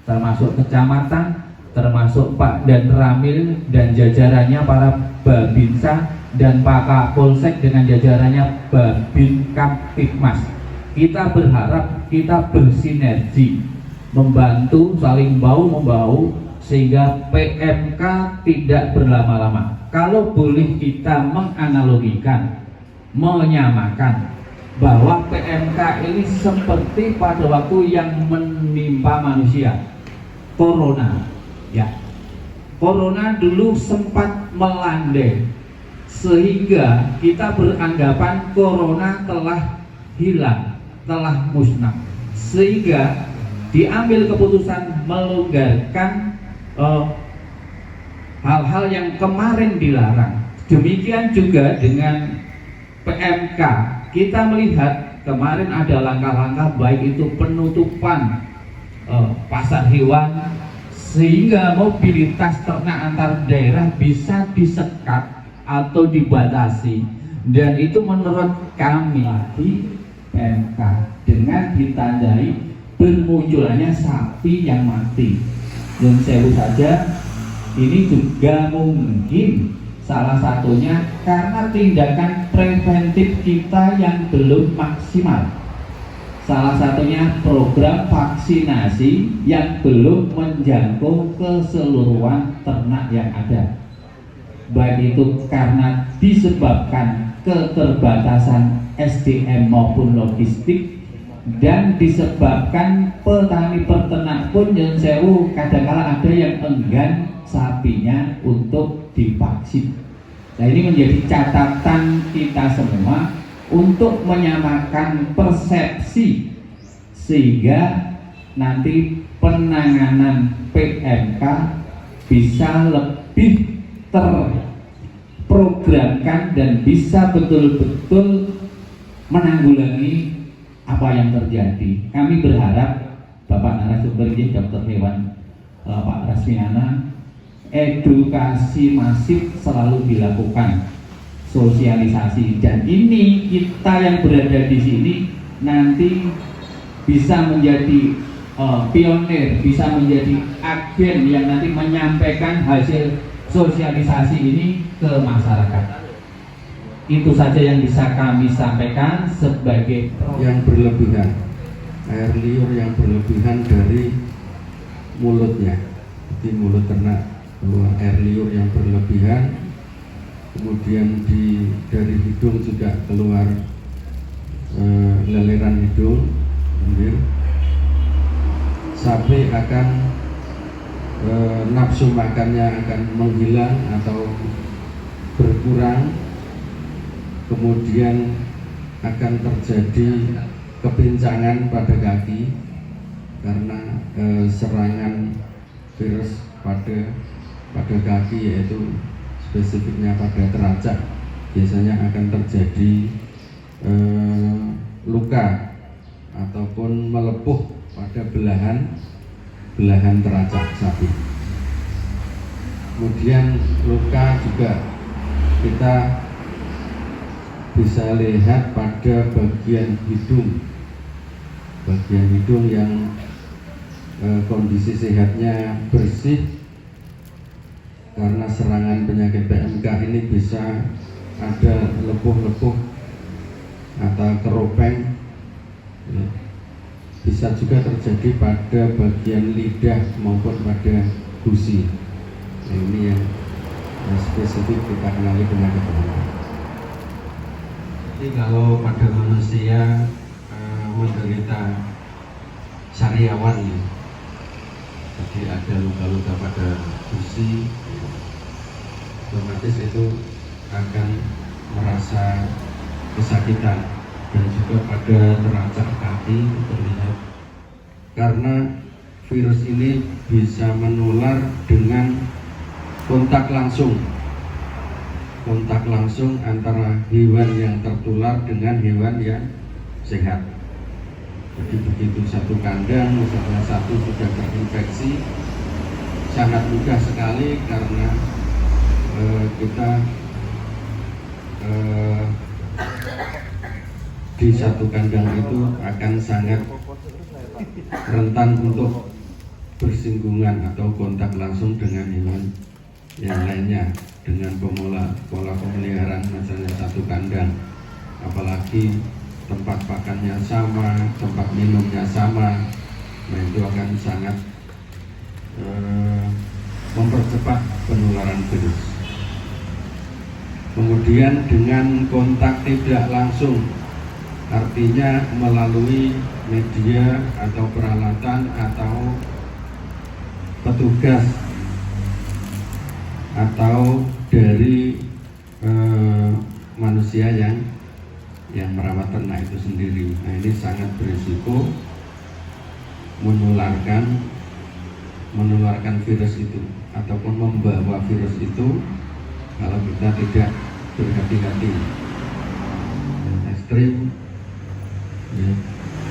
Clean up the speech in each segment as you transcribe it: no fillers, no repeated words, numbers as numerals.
termasuk kecamatan, termasuk Pak dan Ramil dan jajarannya, para Babinsa dan Pak Kapolsek dengan jajarannya Babin Kamtipmas. Kita berharap kita bersinergi, membantu, saling bahu-membahu sehingga PMK tidak berlama-lama. Kalau boleh kita menganalogikan, menyamakan bahwa PMK ini seperti pada waktu yang menimpa manusia, corona. Ya, corona dulu sempat melandai sehingga kita beranggapan corona telah hilang, telah musnah, sehingga diambil keputusan melonggarkan hal-hal yang kemarin dilarang. Demikian juga dengan PMK, kita melihat kemarin ada langkah-langkah baik itu penutupan pasar hewan sehingga mobilitas ternak antar daerah bisa disekat atau dibatasi, dan itu menurut kami di PMK dengan ditandai bermunculannya sapi yang mati. Dan sewu saja, ini juga mungkin salah satunya karena tindakan preventif kita yang belum maksimal. Salah satunya program vaksinasi yang belum menjangkau keseluruhan ternak yang ada. Baik itu karena disebabkan keterbatasan SDM maupun logistik, dan disebabkan petani peternak pun yang sewu kadang-kala ada yang enggan sapinya untuk divaksin. Nah, ini menjadi catatan kita semua untuk menyamakan persepsi sehingga nanti penanganan PMK bisa lebih terprogramkan dan bisa betul-betul menanggulangi apa yang terjadi. Kami berharap Bapak narasumber ini Dr. Hewan Pak Rasmiana, edukasi masif selalu dilakukan, sosialisasi, dan ini kita yang berada di sini nanti bisa menjadi pionir, bisa menjadi agen yang nanti menyampaikan hasil sosialisasi ini ke masyarakat. Itu saja yang bisa kami sampaikan sebagai yang berlebihan, air liur yang berlebihan dari mulutnya, di mulut ternak keluar air liur yang berlebihan, kemudian dari hidung juga keluar leleran hidung, sapi akan nafsu makannya akan menghilang atau berkurang, kemudian akan terjadi kepincangan pada kaki karena serangan virus pada kaki, yaitu spesifiknya pada teracak. Biasanya akan terjadi luka ataupun melepuh pada belahan teracak sapi. Kemudian luka juga kita bisa lihat pada bagian hidung yang kondisi sehatnya bersih. Karena serangan penyakit PMK ini bisa ada lepuh-lepuh atau keropeng, bisa juga terjadi pada bagian lidah maupun pada gusi. Nah, ini yang spesifik kita kenali penyakit PMK. Jadi kalau pada manusia menderita sariawan, ya, jadi ada luka-luka pada gusi, otomatis itu akan merasa kesakitan, dan juga pada teracak kaki terlihat, karena virus ini bisa menular dengan kontak langsung antara hewan yang tertular dengan hewan yang sehat. Jadi begitu satu kandang misalnya satu sudah terinfeksi, sangat mudah sekali karena kita di satu kandang itu akan sangat rentan untuk bersinggungan atau kontak langsung dengan hewan yang lainnya dengan pola pemeliharaan misalnya satu kandang, apalagi tempat pakannya sama, tempat minumnya sama, nah itu akan sangat mempercepat penularan virus. Kemudian dengan kontak tidak langsung, artinya melalui media atau peralatan atau petugas atau dari manusia yang merawat ternak itu sendiri. Nah ini sangat berisiko menularkan virus itu ataupun membawa virus itu kalau kita tidak berhati-hati. Ekstrim, ya,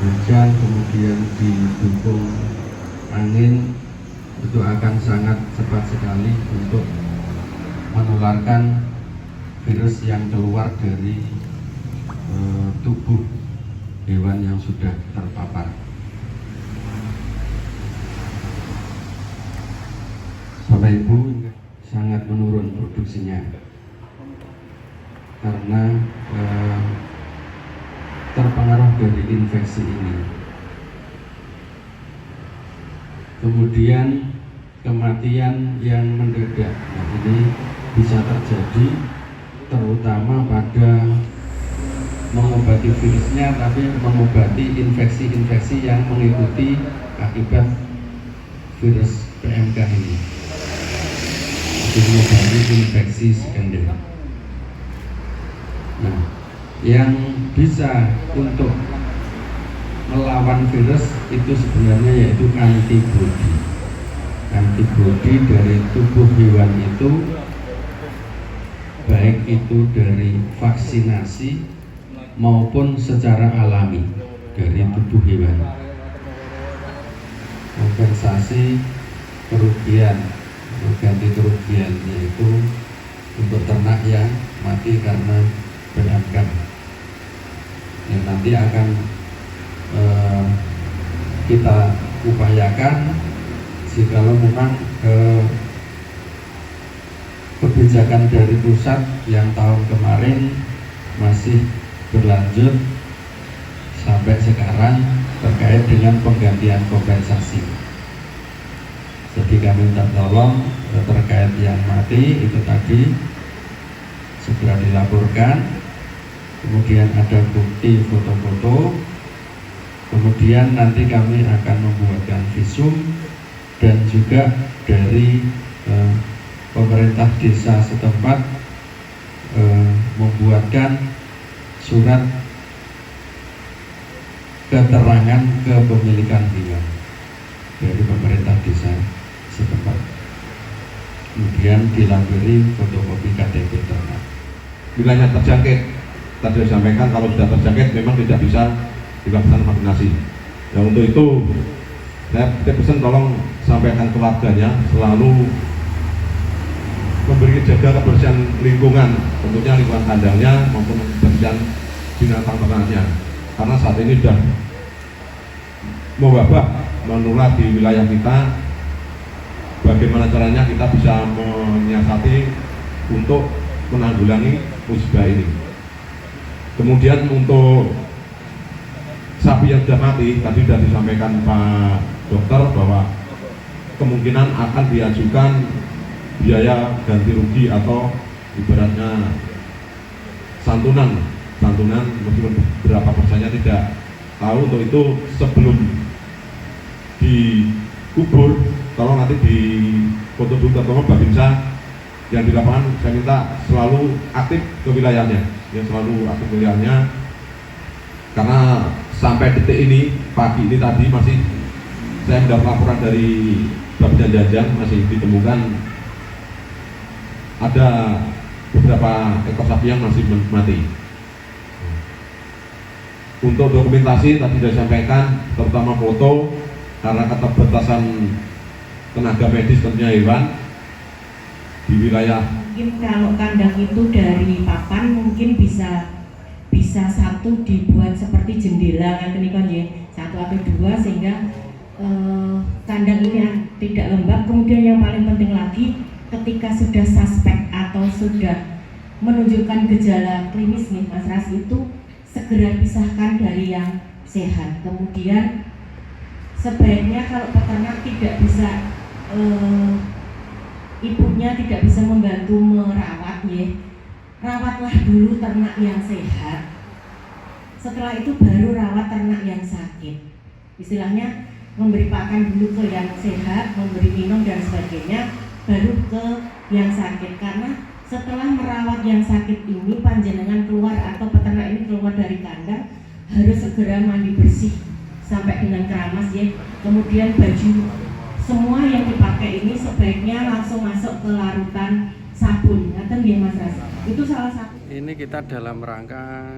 hujan kemudian didukung angin itu akan sangat cepat sekali untuk menularkan virus yang keluar dari tubuh hewan yang sudah terpapar. Bapak Ibu, sangat menurun produksinya karena terpengaruh dari infeksi ini. Kemudian kematian yang mendadak, nah ini bisa terjadi terutama pada mengobati virusnya, tapi mengobati infeksi-infeksi yang mengikuti akibat virus PMK ini. Jadi mengobati infeksi sekunder. Nah, yang bisa untuk melawan virus itu sebenarnya yaitu antibodi. Antibodi dari tubuh hewan itu, baik itu dari vaksinasi maupun secara alami dari tubuh hewan. Kompensasi kerugian, ganti kerugian, yaitu untuk ternak yang mati karena PMK. Yang nanti akan kita upayakan jikalau memang kebijakan dari pusat yang tahun kemarin masih berlanjut sampai sekarang terkait dengan penggantian kompensasi. Jadi kami minta tolong terkait yang mati itu tadi segera dilaporkan, kemudian ada bukti foto-foto, kemudian nanti kami akan membuatkan visum dan juga dari pemerintah desa setempat membuatkan surat keterangan kepemilikan hewan dari pemerintah desa setempat. Kemudian dilampiri fotokopi KTP ternak. Wilayah terjangkit, tadi disampaikan kalau sudah terjangkit memang tidak bisa dilaksanakan vaksinasi. Ya untuk itu saya pesan tolong sampaikan ke warganya selalu memberi jaga kebersihan lingkungan, tentunya lingkungan kandangnya maupun kebersihan binatang ternaknya. Karena saat ini sudah mewabah menular di wilayah kita. Bagaimana caranya kita bisa menyiasati untuk menanggulangi musibah ini. Kemudian untuk sapi yang sudah mati, tadi sudah disampaikan Pak Dokter bahwa kemungkinan akan diajukan biaya ganti rugi atau ibaratnya santunan meskipun berapa persennya tidak tahu. Untuk itu sebelum dikubur, tolong nanti di foto dulu terutama Babinsa yang di lapangan, saya minta selalu aktif ke wilayahnya, ya selalu aktif ke wilayahnya, karena sampai detik ini pagi ini tadi masih saya mendapat laporan dari Babinsa Jajang masih ditemukan ada beberapa ekor sapi yang masih mati. Untuk dokumentasi tadi sudah disampaikan, terutama foto, karena keterbatasan tenaga medis tentunya hewan di wilayah. Mungkin kalau kandang itu dari papan mungkin bisa satu dibuat seperti jendela kan ya, satu atau dua, sehingga kandang ini tidak lembab. Kemudian yang paling penting lagi, ketika sudah suspek atau sudah menunjukkan gejala klinis nih Mas Ras, itu segera pisahkan dari yang sehat. Kemudian sebaiknya kalau peternak tidak bisa ibunya tidak bisa membantu merawat ya, rawatlah dulu ternak yang sehat. Setelah itu baru rawat ternak yang sakit. Istilahnya memberi pakan dulu ke yang sehat, memberi minum dan sebagainya, baru ke yang sakit. Karena setelah merawat yang sakit ini, panjenengan keluar atau peternak ini keluar dari kandang harus segera mandi bersih sampai dengan keramas ya. Kemudian baju semua yang dipakai ini sebaiknya langsung masuk ke larutan sabun. Ngaten nggih Mas Ras. Itu salah satu. Ini kita dalam rangka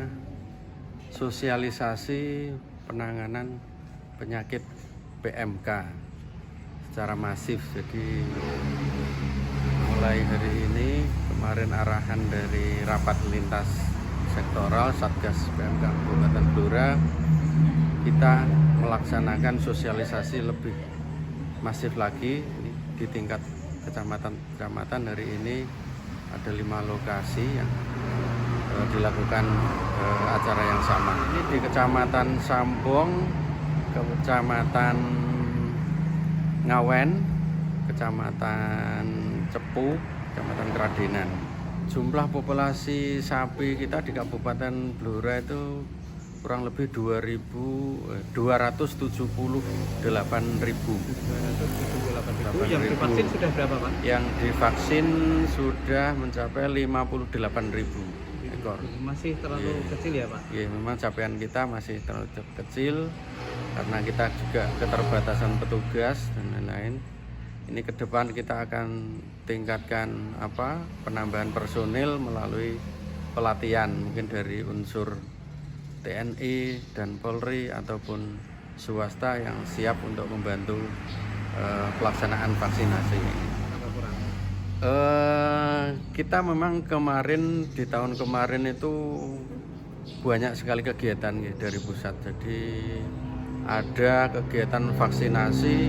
sosialisasi penanganan penyakit PMK secara masif. Jadi mulai hari ini, kemarin arahan dari rapat lintas sektoral Satgas PMK Kabupaten Blora, kita melaksanakan sosialisasi lebih masif lagi di tingkat kecamatan. Hari ini ada 5 lokasi yang dilakukan acara yang sama. Ini di Kecamatan Sambong, Kecamatan Ngawen, Kecamatan Cepu, Kecamatan Kradenan. Jumlah populasi sapi kita di Kabupaten Blora itu kurang lebih 278.000. Yang divaksin sudah berapa Pak? Yang divaksin sudah mencapai 58.000 ekor. Masih terlalu kecil ya Pak? Iya, memang capaian kita masih terlalu kecil karena kita juga keterbatasan petugas dan lain-lain. Ini ke depan kita akan tingkatkan penambahan personil melalui pelatihan, mungkin dari unsur TNI dan Polri ataupun swasta yang siap untuk membantu pelaksanaan vaksinasi ini. Kita memang kemarin, di tahun kemarin itu banyak sekali kegiatan ya, dari pusat. Jadi ada kegiatan vaksinasi,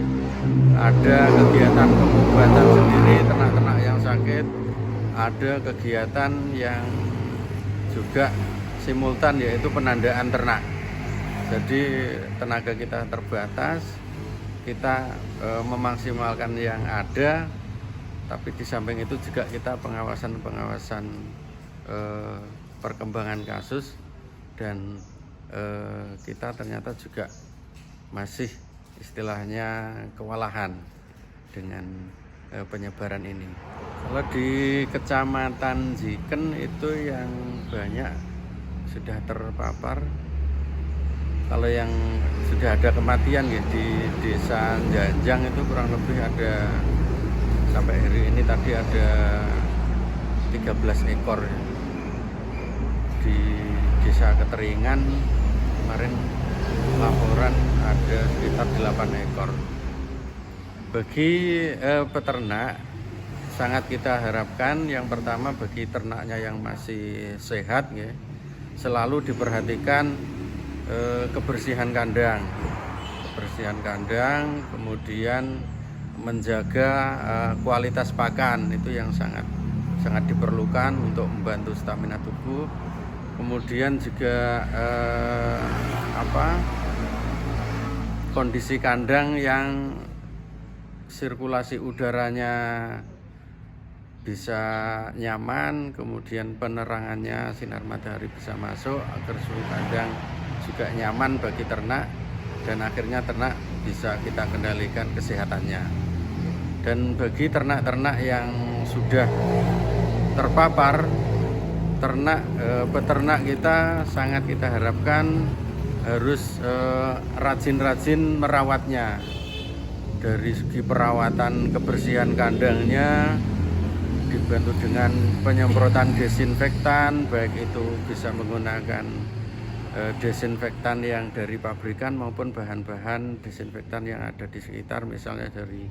ada kegiatan pengobatan sendiri ternak-ternak yang sakit, ada kegiatan yang juga simultan yaitu penandaan ternak. Jadi tenaga kita terbatas, kita memaksimalkan yang ada, tapi di samping itu juga kita pengawasan perkembangan kasus, dan kita ternyata juga masih istilahnya kewalahan dengan penyebaran ini. Kalau di Kecamatan Ziken itu yang banyak sudah terpapar. Kalau yang sudah ada kematian ya di Desa Janjang itu kurang lebih ada, sampai hari ini tadi ada 13 ekor. Di Desa Keteringan kemarin laporan ada sekitar 8 ekor. Bagi peternak sangat kita harapkan, yang pertama bagi ternaknya yang masih sehat ya, selalu diperhatikan kebersihan kandang, kemudian menjaga kualitas pakan, itu yang sangat diperlukan untuk membantu stamina tubuh. Kemudian juga kondisi kandang yang sirkulasi udaranya bisa nyaman, kemudian penerangannya, sinar matahari bisa masuk agar suhu kandang juga nyaman bagi ternak, dan akhirnya ternak bisa kita kendalikan kesehatannya. Dan bagi ternak-ternak yang sudah terpapar, peternak kita sangat kita harapkan harus rajin-rajin merawatnya, dari segi perawatan kebersihan kandangnya, dibantu dengan penyemprotan desinfektan, baik itu bisa menggunakan desinfektan yang dari pabrikan maupun bahan-bahan desinfektan yang ada di sekitar, misalnya dari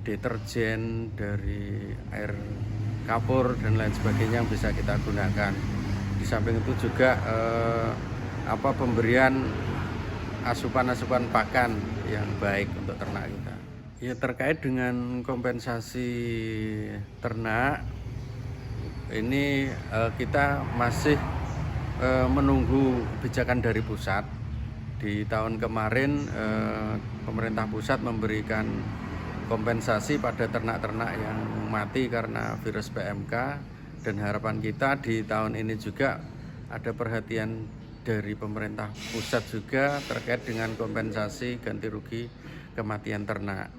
deterjen, dari air kapur dan lain sebagainya yang bisa kita gunakan. Di samping itu juga pemberian asupan pakan yang baik untuk ternak kita. Ya, terkait dengan kompensasi ternak ini kita masih menunggu kebijakan dari pusat. Di tahun kemarin pemerintah pusat memberikan kompensasi pada ternak-ternak yang mati karena virus PMK, dan harapan kita di tahun ini juga ada perhatian dari pemerintah pusat juga terkait dengan kompensasi ganti rugi kematian ternak.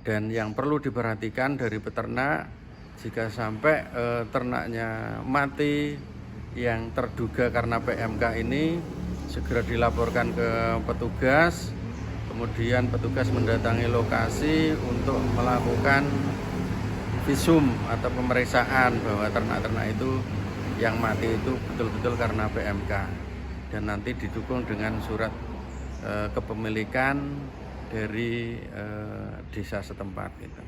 Dan yang perlu diperhatikan dari peternak, jika sampai ternaknya mati yang terduga karena PMK ini, segera dilaporkan ke petugas, kemudian petugas mendatangi lokasi untuk melakukan visum atau pemeriksaan bahwa ternak-ternak itu yang mati itu betul-betul karena PMK, dan nanti didukung dengan surat kepemilikan dari desa setempat gitu.